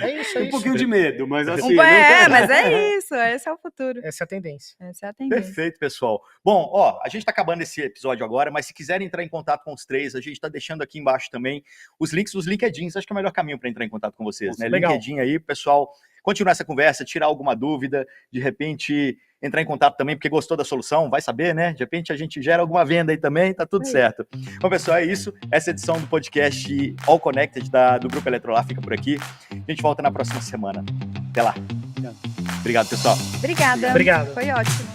É isso, é Um isso. pouquinho de medo, mas assim... Mas é isso, esse é o futuro. Essa é a tendência. Essa é a tendência. Perfeito, pessoal. Bom, a gente está acabando esse episódio agora, mas se quiserem entrar em contato com os três, a gente está deixando aqui embaixo também os links dos LinkedIns. Acho que é o melhor caminho para entrar em contato com vocês, né? Legal. LinkedIn aí, pessoal, continuar essa conversa, tirar alguma dúvida, de repente entrar em contato também, porque gostou da solução, vai saber, né? De repente a gente gera alguma venda aí também, tá tudo certo. Bom, pessoal, é isso. Essa edição do podcast All Connected do Grupo Eletrolar fica por aqui. A gente volta na próxima semana. Até lá. Obrigado, pessoal. Obrigada. Obrigado. Foi ótimo.